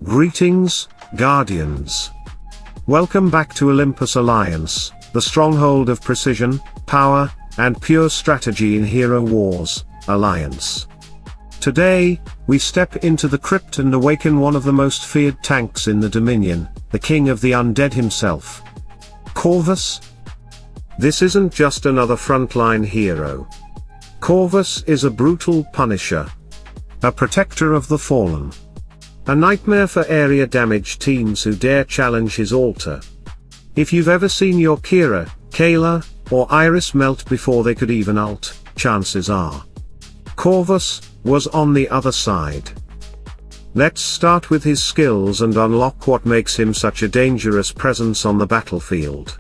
Greetings, Guardians. Welcome back to Olympus Alliance, the stronghold of precision, power, and pure strategy in Hero Wars, Alliance. Today, we step into the crypt and awaken one of the most feared tanks in the Dominion, the king of the undead himself. Corvus? This isn't just another frontline hero. Corvus is a brutal punisher. A protector of the fallen. A nightmare for area damage teams who dare challenge his altar. If you've ever seen your Keira, Kayla, or Iris melt before they could even ult, chances are Corvus was on the other side. Let's start with his skills and unlock what makes him such a dangerous presence on the battlefield.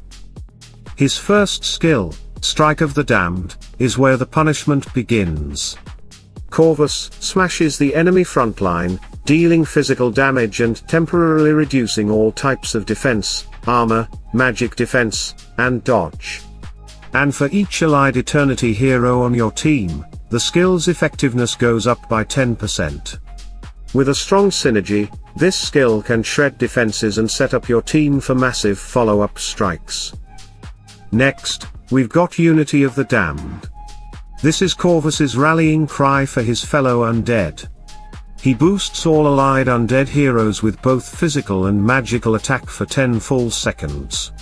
His first skill, Strike of the Damned, is where the punishment begins. Corvus smashes the enemy frontline, dealing physical damage and temporarily reducing all types of defense, armor, magic defense, and dodge. And for each allied Eternity hero on your team, the skill's effectiveness goes up by 10%. With a strong synergy, this skill can shred defenses and set up your team for massive follow-up strikes. Next, we've got Unity of the Damned. This is Corvus's rallying cry for his fellow undead. He boosts all allied undead heroes with both physical and magical attack for 10 full seconds.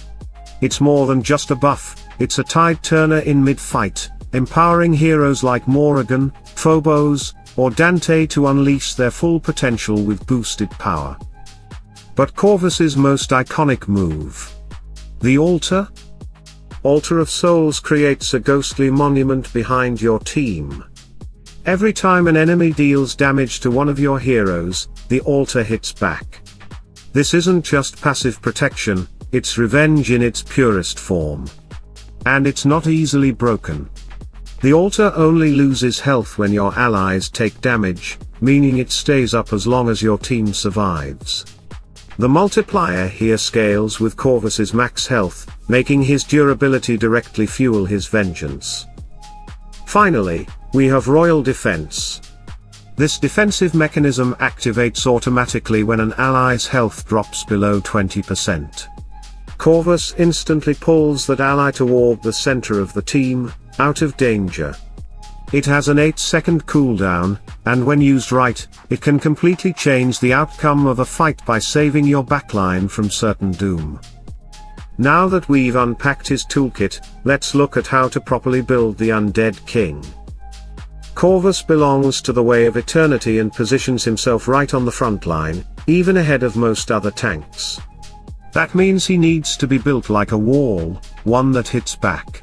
It's more than just a buff, it's a tide turner in mid-fight, empowering heroes like Morrigan, Phobos, or Dante to unleash their full potential with boosted power. But Corvus's most iconic move. The Altar? Altar of Souls creates a ghostly monument behind your team. Every time an enemy deals damage to one of your heroes, the altar hits back. This isn't just passive protection, it's revenge in its purest form. And it's not easily broken. The altar only loses health when your allies take damage, meaning it stays up as long as your team survives. The multiplier here scales with Corvus's max health, making his durability directly fuel his vengeance. Finally, we have Royal Defense. This defensive mechanism activates automatically when an ally's health drops below 20%. Corvus instantly pulls that ally toward the center of the team, out of danger. It has an 8-second cooldown, and when used right, it can completely change the outcome of a fight by saving your backline from certain doom. Now that we've unpacked his toolkit, let's look at how to properly build the Undead King. Corvus belongs to the Way of Eternity and positions himself right on the front line, even ahead of most other tanks. That means he needs to be built like a wall, one that hits back.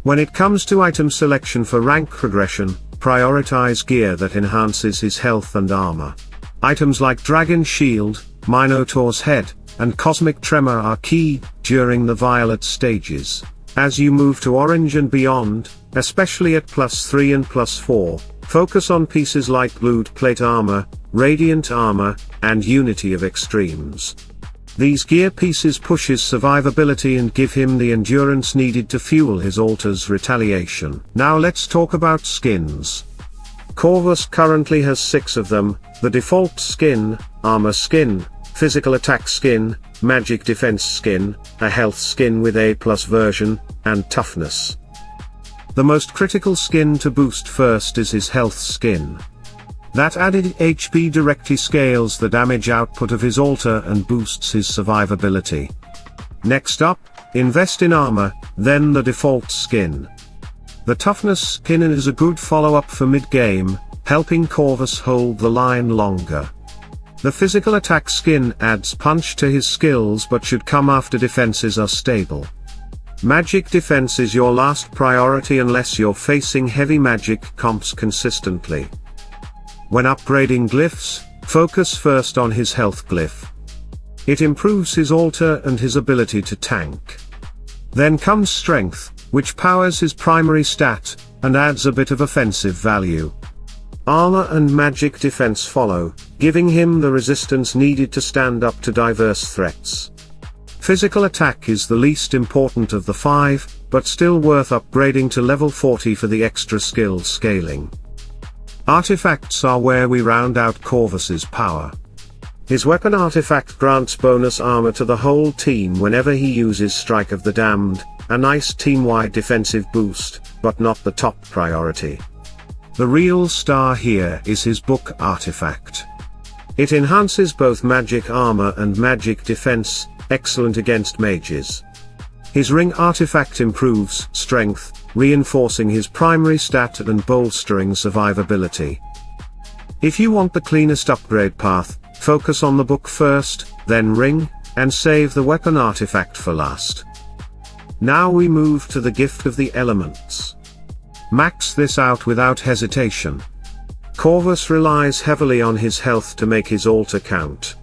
When it comes to item selection for rank progression, prioritize gear that enhances his health and armor. Items like Dragon Shield, Minotaur's Head, and Cosmic Tremor are key during the Violet stages. As you move to Orange and beyond, especially at +3 and +4, focus on pieces like Blued Plate Armor, Radiant Armor, and Unity of Extremes. These gear pieces push his survivability and give him the endurance needed to fuel his altar's retaliation. Now let's talk about skins. Corvus currently has 6 of them: the default skin, armor skin, physical attack skin, magic defense skin, a health skin with A+ version, and toughness. The most critical skin to boost first is his health skin. That added HP directly scales the damage output of his altar and boosts his survivability. Next up, invest in armor, then the default skin. The toughness skin is a good follow-up for mid-game, helping Corvus hold the line longer. The physical attack skin adds punch to his skills but should come after defenses are stable. Magic defense is your last priority unless you're facing heavy magic comps consistently. When upgrading glyphs, focus first on his health glyph. It improves his altar and his ability to tank. Then comes strength, which powers his primary stat, and adds a bit of offensive value. Armor and magic defense follow, giving him the resistance needed to stand up to diverse threats. Physical attack is the least important of the 5, but still worth upgrading to level 40 for the extra skill scaling. Artifacts are where we round out Corvus's power. His weapon artifact grants bonus armor to the whole team whenever he uses Strike of the Damned, a nice team-wide defensive boost, but not the top priority. The real star here is his book artifact. It enhances both magic armor and magic defense, excellent against mages. His ring artifact improves strength, reinforcing his primary stat and bolstering survivability. If you want the cleanest upgrade path, focus on the book first, then ring, and save the weapon artifact for last. Now we move to the gift of the elements. Max this out without hesitation. Corvus relies heavily on his health to make his altar count.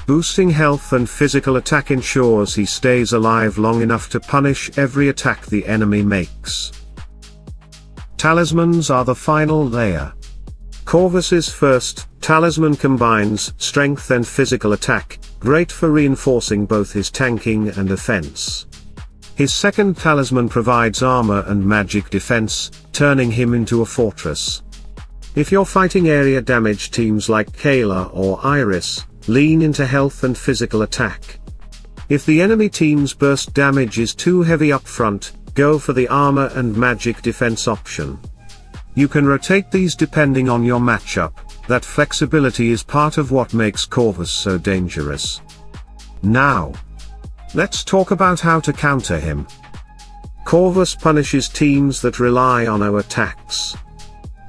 Boosting health and physical attack ensures he stays alive long enough to punish every attack the enemy makes. Talismans are the final layer. Corvus's first talisman combines strength and physical attack, great for reinforcing both his tanking and offense. His second talisman provides armor and magic defense, turning him into a fortress. If you're fighting area damage teams like Kayla or Iris, lean into health and physical attack. If the enemy team's burst damage is too heavy up front, go for the armor and magic defense option. You can rotate these depending on your matchup. That flexibility is part of what makes Corvus so dangerous. Now, let's talk about how to counter him. Corvus punishes teams that rely on our attacks.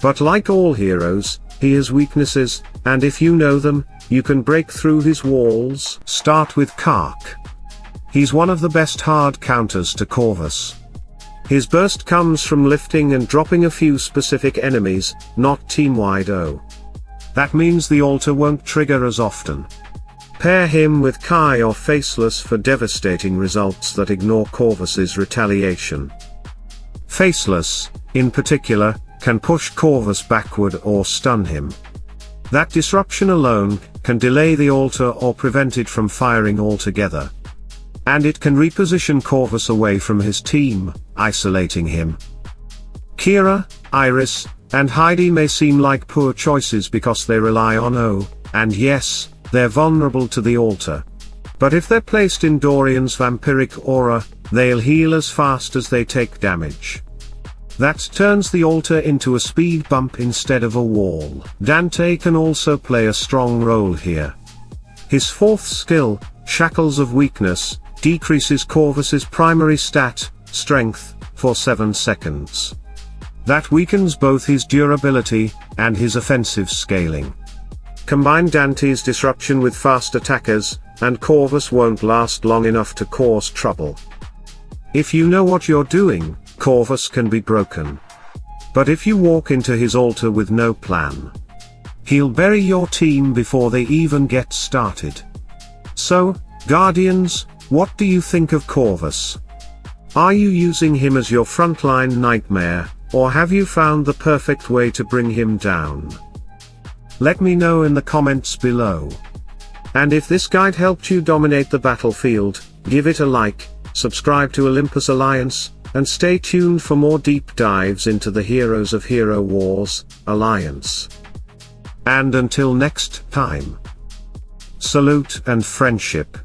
But like all heroes, he has weaknesses, and if you know them, you can break through his walls. Start with Kark. He's one of the best hard counters to Corvus. His burst comes from lifting and dropping a few specific enemies, not team-wide. That means the altar won't trigger as often. Pair him with Kai or Faceless for devastating results that ignore Corvus's retaliation. Faceless, in particular, can push Corvus backward or stun him. That disruption alone can delay the altar or prevent it from firing altogether. And it can reposition Corvus away from his team, isolating him. Keira, Iris, and Heidi may seem like poor choices because they rely on O, and yes, they're vulnerable to the altar. But if they're placed in Dorian's vampiric aura, they'll heal as fast as they take damage. That turns the altar into a speed bump instead of a wall. Dante can also play a strong role here. His fourth skill, Shackles of Weakness, decreases Corvus's primary stat, strength, for 7 seconds. That weakens both his durability and his offensive scaling. Combine Dante's disruption with fast attackers, and Corvus won't last long enough to cause trouble. If you know what you're doing, Corvus can be broken. But if you walk into his altar with no plan, he'll bury your team before they even get started. So, Guardians, what do you think of Corvus? Are you using him as your frontline nightmare, or have you found the perfect way to bring him down? Let me know in the comments below. And if this guide helped you dominate the battlefield, give it a like, subscribe to Olympus Alliance, and stay tuned for more deep dives into the heroes of Hero Wars, Alliance. And until next time, salute and friendship.